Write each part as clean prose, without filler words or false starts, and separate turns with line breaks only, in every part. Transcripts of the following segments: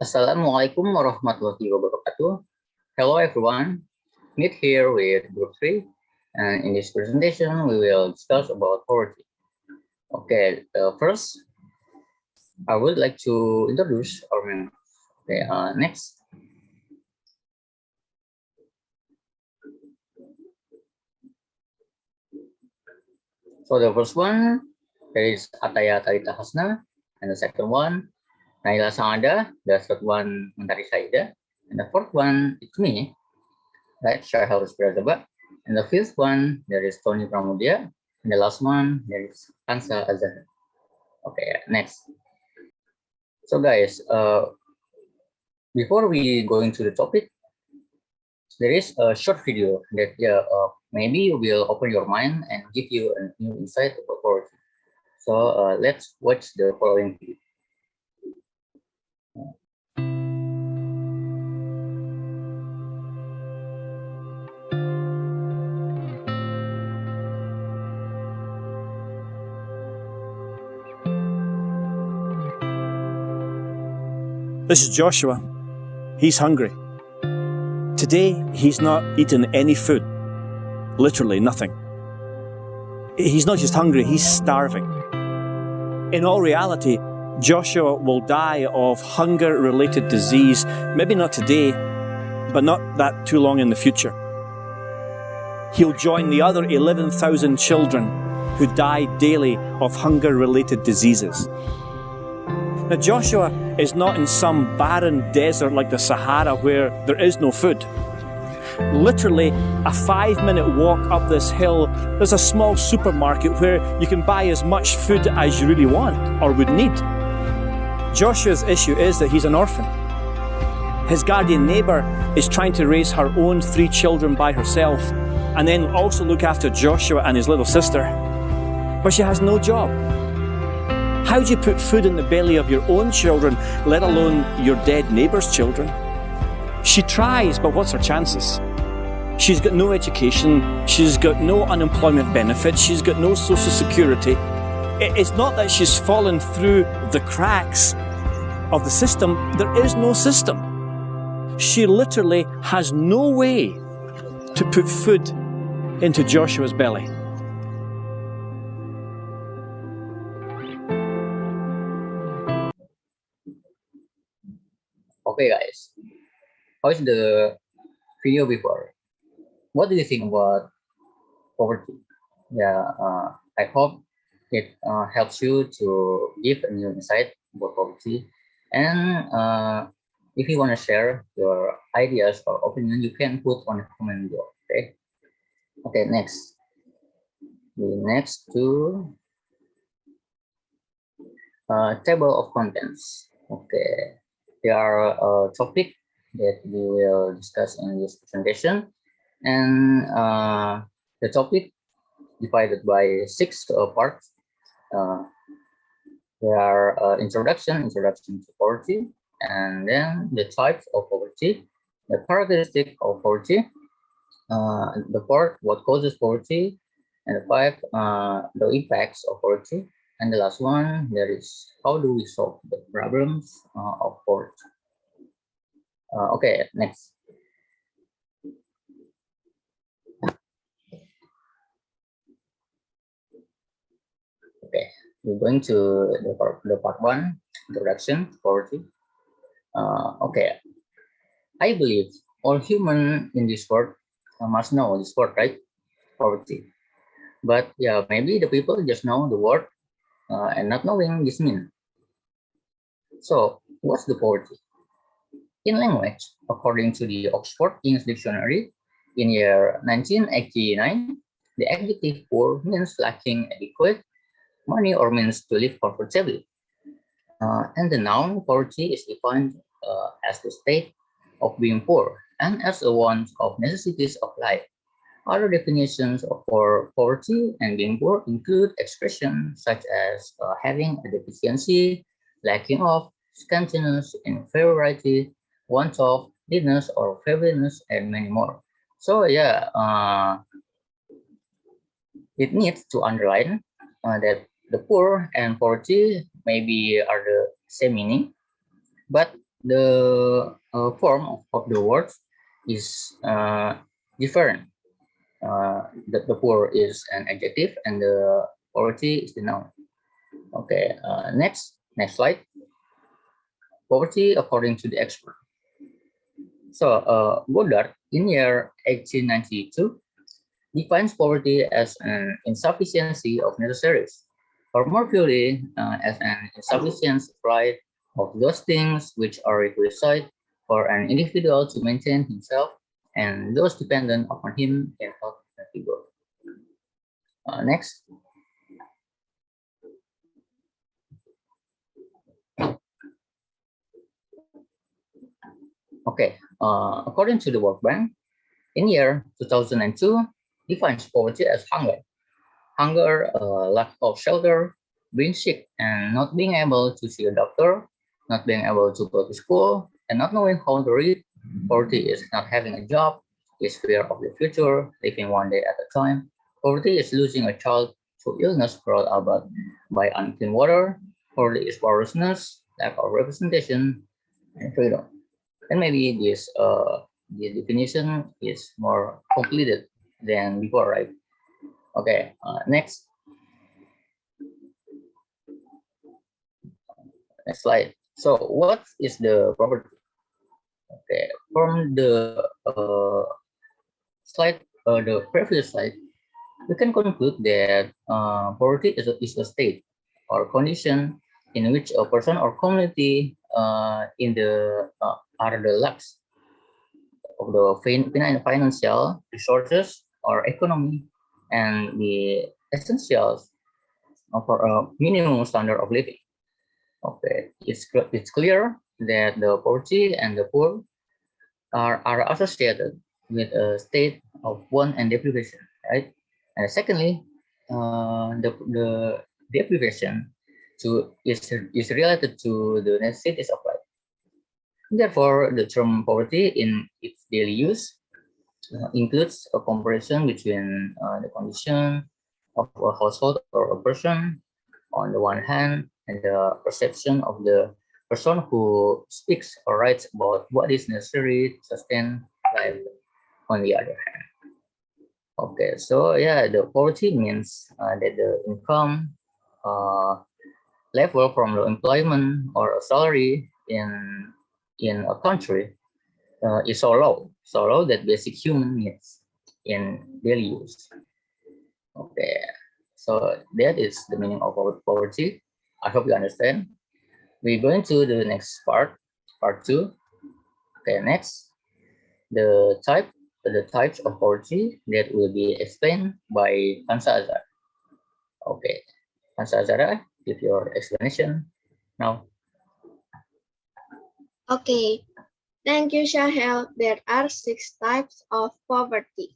Assalamu'alaikum warahmatullahi wabarakatuh. Hello everyone, meet here with Rusfi, and in this presentation we will discuss about poverty. Okay, first I would like to introduce our members. Okay, next. So the first one, there is Athaya, Talitha, Hasna, and the second one, Nayla, the third one, Mentari Syahida, and the fourth one, it's me, right, Syahel, Razaba, and the fifth one, there is Tonny, Pramudya, and the last one, there is Khansa Azzahra. Okay, next. So guys, before we go into the topic, there is a short video that maybe will open your mind and give you a new insight about poverty. So let's watch the following video.
This is Joshua. He's hungry. Today, he's not eaten any food. Literally nothing. He's not just hungry, he's starving. In all reality, Joshua will die of hunger-related disease, maybe not today, but not that too long in the future. He'll join the other 11,000 children who die daily of hunger-related diseases. Now, Joshua is not in some barren desert like the Sahara where there is no food. Literally, a 5-minute walk up this hill, there's a small supermarket where you can buy as much food as you really want or would need. Joshua's issue is that he's an orphan. His guardian neighbour is trying to raise her own 3 children by herself and then also look after Joshua and his little sister. But she has no job. How do you put food in the belly of your own children, let alone your dead neighbour's children? She tries, but what's her chances? She's got no education, she's got no unemployment benefits, she's got no social security. It's not that she's fallen through the cracks of the system, there is no system. She literally has no way to put food into Joshua's belly.
Okay guys, how is the video before? What do you think about poverty? Yeah, I hope it helps you to give a new insight about poverty. And if you want to share your ideas or opinion, you can put on the comment below. Okay. Okay. Next. The next to table of contents. Okay. There are a topic that we will discuss in this presentation, and the topic divided by 6 parts. There are introduction to poverty, and then the types of poverty, the characteristic of poverty, the 4th, what causes poverty, and the 5th, the impacts of poverty, and the last one, there is how do we solve the problems of poverty. Okay, next. Okay, we're going to the part 1, introduction to poverty. Okay, I believe all human in this world must know this word, right? Poverty. But yeah, maybe the people just know the word and not knowing this mean. So what's the poverty? In language, according to the Oxford English Dictionary, in year 1989, the adjective poor means lacking adequate money or means to live comfortably. And the noun poverty is defined as the state of being poor and as a want of necessities of life. Other definitions of poverty and being poor include expressions such as having a deficiency, lacking of, scantiness, inferiority, want of, neediness or feebleness, and many more. So yeah, it needs to underline that the poor and poverty maybe are the same meaning, but the form of the words is different. The poor is an adjective and the poverty is the noun. Okay, next slide. Poverty according to the expert. So, Goddard in year 1892 defines poverty as an insufficiency of necessaries, or more purely as an insufficient supply of those things which are requisite for an individual to maintain himself and those dependent upon him in health and vigor. Next. Okay, according to the World Bank, in year 2002, defines poverty as hunger, lack of shelter, being sick and not being able to see a doctor, not being able to go to school, and not knowing how to read. Poverty is not having a job, is fear of the future, living one day at a time. Poverty is losing a child to illness brought about by unclean water. Poverty is powerlessness, lack of representation, and freedom. And maybe this definition is more completed than before, right? Okay, next slide. So what is the property? Okay, from the previous slide, we can conclude that poverty is a state or condition in which a person or community in the are the lacks of the financial resources or economy and the essentials for a minimum standard of living. Okay, it's clear that the poverty and the poor are associated with a state of want and deprivation, right? And secondly, the deprivation is related to the necessities of life. Therefore, the term poverty in its daily use includes a comparison between the condition of a household or a person on the one hand, and the perception of the person who speaks or writes about what is necessary to sustain life on the other hand. Okay, so yeah, the poverty means that the income level from the employment or a salary in a country is so low that basic human needs in daily use. Okay, so that is the meaning of poverty. I hope you understand. We're going to the next part two. Okay, next, the types of poverty that will be explained by Khansa Azzahra. Okay, Khansa Azzahra, give your explanation now.
Okay, thank you, Syahel. There are 6 types of poverty.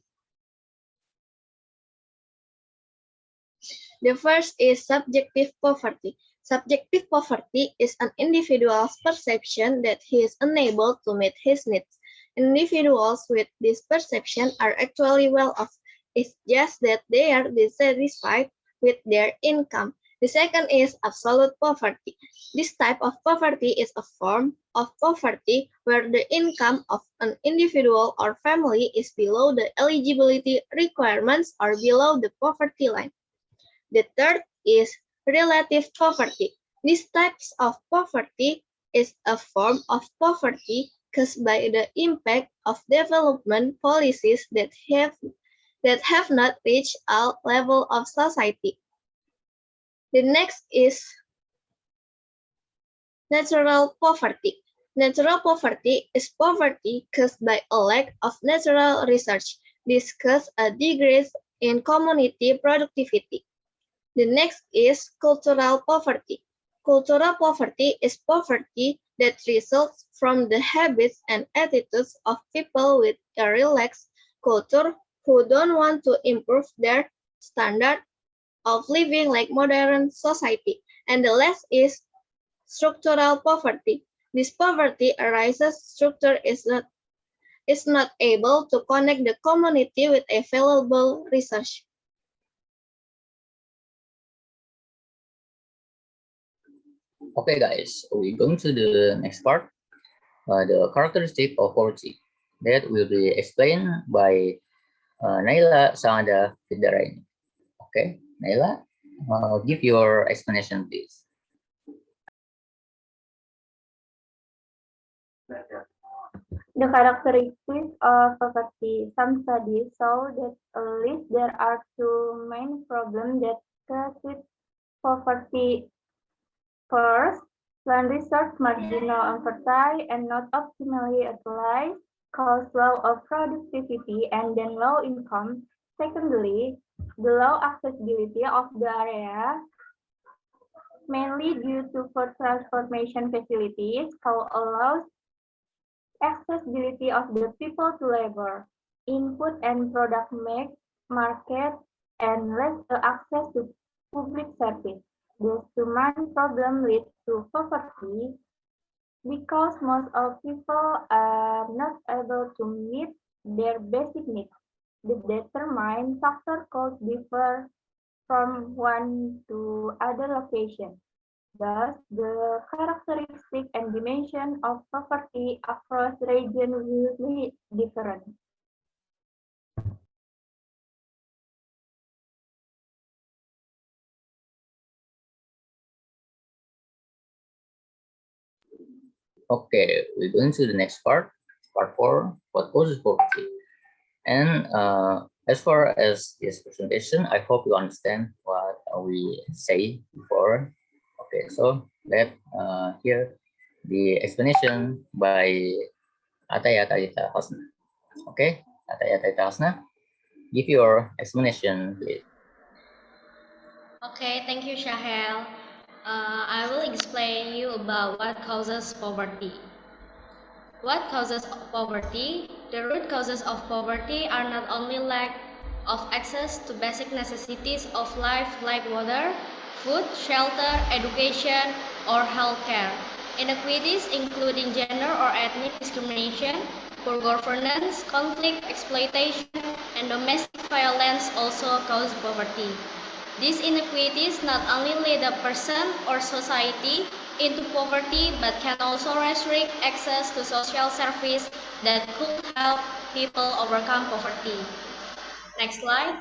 The first is subjective poverty. Subjective poverty is an individual's perception that he is unable to meet his needs. Individuals with this perception are actually well off. It's just that they are dissatisfied with their income. The second is absolute poverty. This type of poverty is a form of poverty where the income of an individual or family is below the eligibility requirements or below the poverty line. The third is relative poverty. This type of poverty is a form of poverty caused by the impact of development policies that have not reached all levels of society. The next is natural poverty. Natural poverty is poverty caused by a lack of natural research. This causes a decrease in community productivity. The next is cultural poverty. Cultural poverty is poverty that results from the habits and attitudes of people with a relaxed culture who don't want to improve their standard of living like modern society. And the last is structural poverty. This poverty arises structure is not able to connect the community with available research.
Okay, guys, we're going to the next part. the characteristic of poverty. That will be explained by Nayla Syahida Fiddaraeni. Okay, Nayla, give your explanation, please.
The characteristics of poverty. Some studies show that at least there are two main problems that cause poverty. First, land resource marginal unfertile and not optimally utilized cause low of productivity and then low income. Secondly, the low accessibility of the area, mainly due to poor transportation facilities, allows accessibility of the people to labor, input and product market, and less access to public service. This demand problem leads to poverty because most of people are not able to meet their basic needs. The determined factor could differ from one to other location. Thus, the characteristic and dimension of poverty across regions will be different.
Okay, we're going to the next part 4, what causes poverty. And as far as this presentation, I hope you understand what we say before. Okay, so let's hear the explanation by Athaya, Talitha, Hasna. Okay, Athaya, Talitha, Hasna, give your explanation, please.
Okay, thank you, Syahel. I will explain you about what causes poverty. What causes poverty? The root causes of poverty are not only lack of access to basic necessities of life like water, food, shelter, education, or healthcare. Inequities including gender or ethnic discrimination, poor governance, conflict, exploitation, and domestic violence also cause poverty. These inequities not only lead a person or society into poverty but can also restrict access to social service that could help people overcome poverty. Next slide.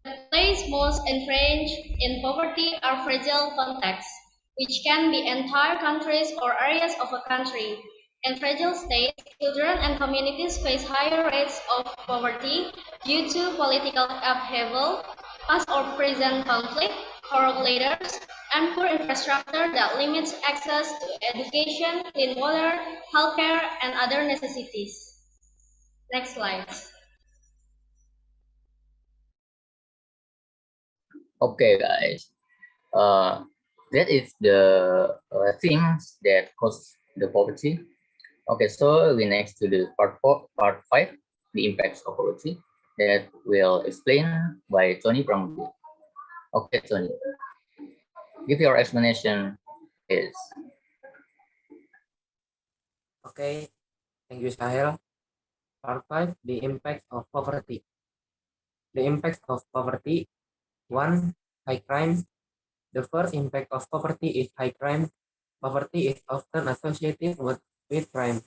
The place most entrenched in poverty are fragile contexts, which can be entire countries or areas of a country. In fragile states, children and communities face higher rates of poverty due to political upheaval, past or present conflict, corrupt leaders, and poor infrastructure that limits access to education, clean water, healthcare, and other necessities. Next slide.
Okay, guys. That is the things that cause the poverty. Okay, so we next to the part 5, the impacts of poverty, that will explain by Tony Pramudya. Okay, Tony, give your explanation, please.
Okay, thank you, Syahel. Part 5, the impacts of poverty. The impacts of poverty. 1. High crime. The first impact of poverty is high crime. Poverty is often associated with crime.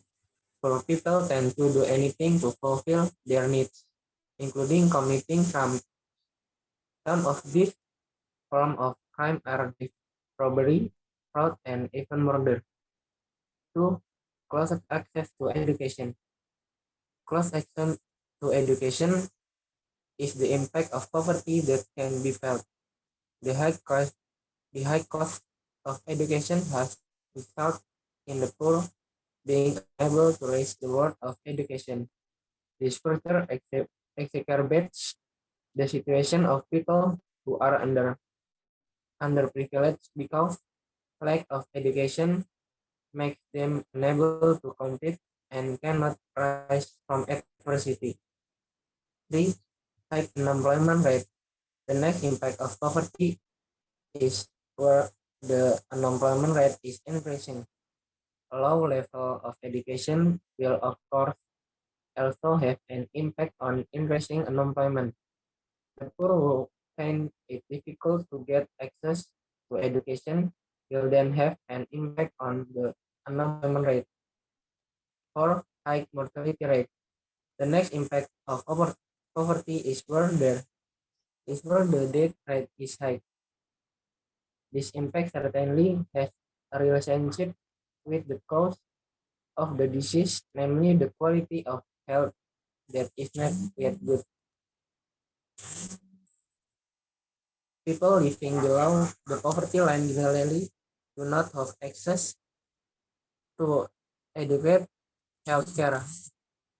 Poor people tend to do anything to fulfill their needs, including committing crimes. Some of these forms of crime are robbery, fraud, and even murder. 2. Closed access to education. Closed access to education is the impact of poverty that can be felt. The high cost of education has resulted in the poor being unable to raise the worth of education. This further exacerbates the situation of people who are underprivileged because lack of education makes them unable to compete and cannot rise from adversity. 3. High unemployment rate. The next impact of poverty is where the unemployment rate is increasing. A low level of education will of course also have an impact on increasing unemployment. The poor will find it difficult to get access to education will then have an impact on the unemployment rate or high mortality rate. The next impact of poverty is where the death rate is high. This impact certainly has a relationship with the cause of the disease, namely the quality of health that is not yet good. People living below the poverty line generally do not have access to adequate health care.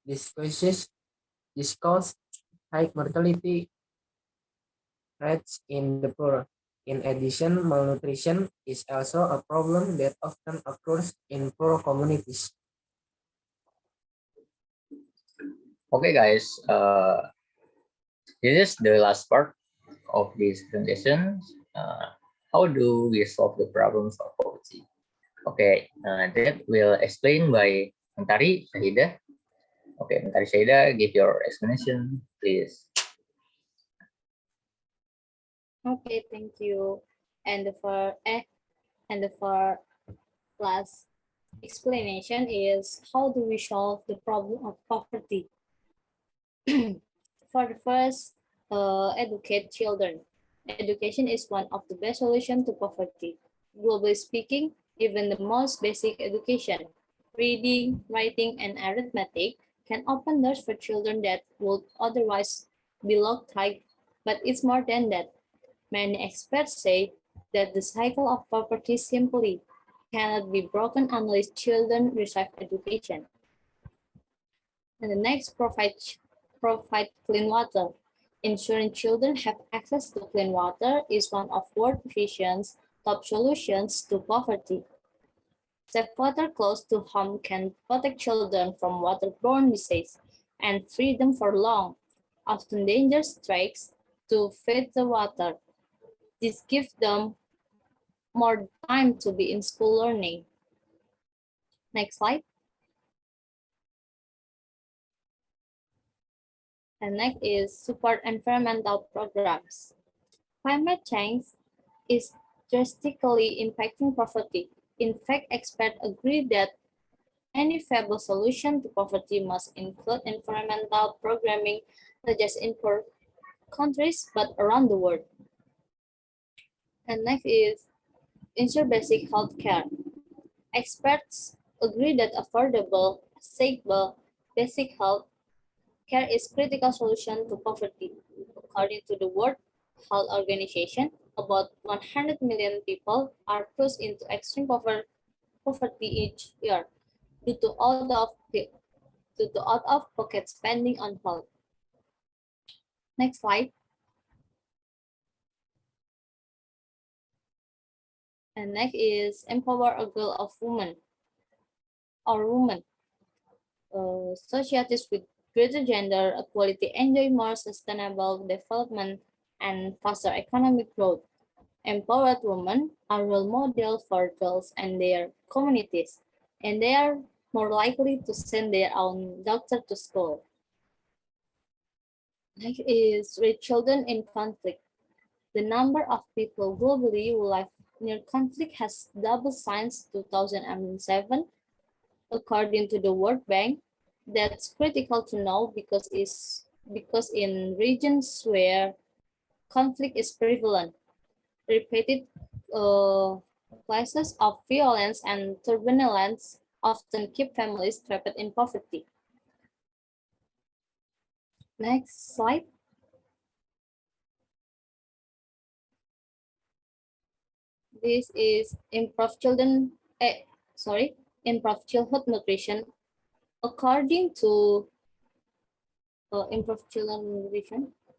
This causes high mortality rates in the poor. In addition, malnutrition is also a problem that often occurs in poor communities.
Okay, guys, this is the last part of this presentation. How do we solve the problems of poverty? Okay, that will explain by Mentari Syahida. Okay, Mentari Syahida, give your explanation, please.
Okay, thank you. And for last explanation is how do we solve the problem of poverty? For the first, educate children. Education is one of the best solutions to poverty. Globally speaking, even the most basic education, reading, writing, and arithmetic, can open doors for children that would otherwise be locked tight. But it's more than that. Many experts say that the cycle of poverty simply cannot be broken unless children receive education. And the next, provide clean water. Ensuring children have access to clean water is one of World Vision's top solutions to poverty. Safe water close to home can protect children from waterborne disease and free them for long, often dangerous treks to feed the water. This gives them more time to be in school learning. Next slide. And next is support environmental programs. Climate change is drastically impacting poverty. In fact, experts agree that any viable solution to poverty must include environmental programming, not just in poor countries, but around the world. And next is ensure basic health care. Experts agree that affordable, stable, basic health care is critical solution to poverty. According to the World Health Organization, about 100 million people are pushed into extreme poverty each year due to out-of-pocket spending on health. Next slide. And next is empower a girl of women or women. Societies with greater gender equality enjoy more sustainable development and faster economic growth. Empowered women are role models for girls and their communities, and they are more likely to send their own daughter to school. Next is with children in conflict. The number of people globally who live near conflict has doubled since 2007, according to the World Bank. That's critical to know because in regions where conflict is prevalent, repeated cases of violence and turbulence often keep families trapped in poverty. Next slide. This is improve childhood nutrition. According to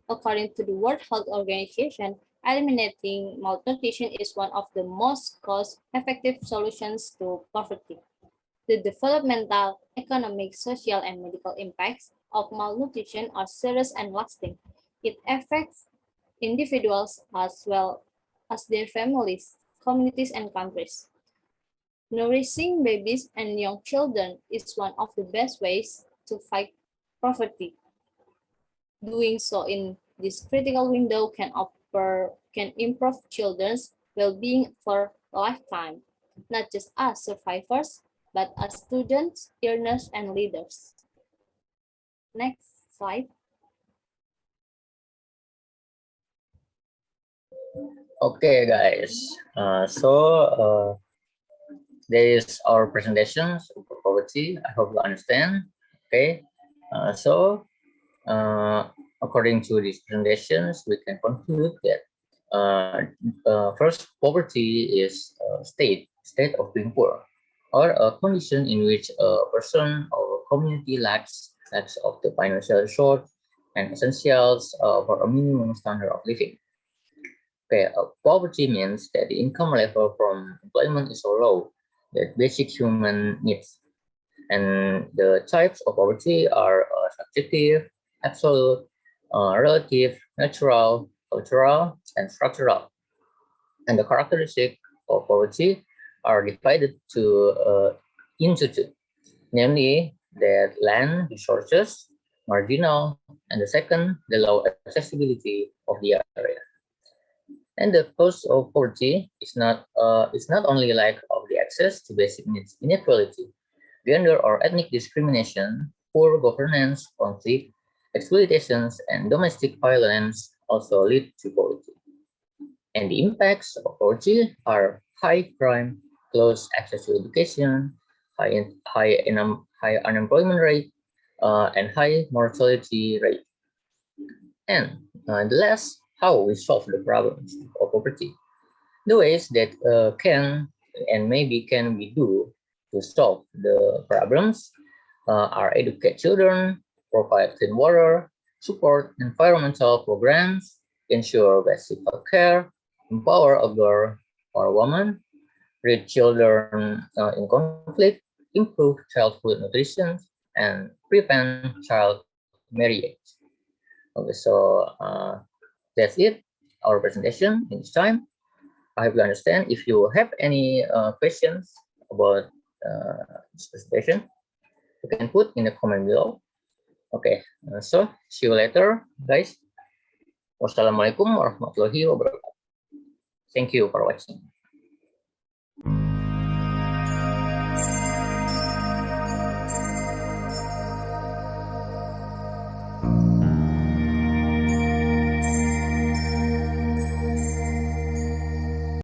according to the World Health Organization, eliminating malnutrition is one of the most cost-effective solutions to poverty. The developmental, economic, social, and medical impacts of malnutrition are serious and lasting. It affects individuals as well as their families, communities, and countries. Nourishing babies and young children is one of the best ways to fight poverty. Doing so in this critical window can improve children's well-being for
lifetime, not just as survivors, but as students, learners, and leaders. Next slide.
Okay, guys. There is our presentations for poverty. I hope you understand. Okay. According to these presentations, we can conclude that first, poverty is a state of being poor, or a condition in which a person or community lacks of the financial resource and essentials for a minimum standard of living. Okay, poverty means that the income level from employment is so low that basic human needs. And the types of poverty are subjective, absolute, relative, natural, cultural, and structural. And the characteristics of poverty are divided into two, namely that land resources, marginal, and the second, the low accessibility of the area. And the cause of poverty is not only lack of the access to basic needs inequality, gender or ethnic discrimination, poor governance, conflict, exploitations, and domestic violence also lead to poverty. And the impacts of poverty are high crime, close access to education, high unemployment rate, and high mortality rate. And the last, how we solve the problems of poverty. The ways that can and maybe can we do to solve the problems are educate children, provide clean water, support environmental programs, ensure basic health care, empower a girl or a woman, reach children in conflict, improve childhood nutrition, and prevent child marriage. Okay, that's it, our presentation in this time. I hope you understand. If you have any questions about this presentation, you can put in the comment below. Okay, so see you later, guys. Wassalamualaikum warahmatullahi wabarakatuh. Thank you for watching.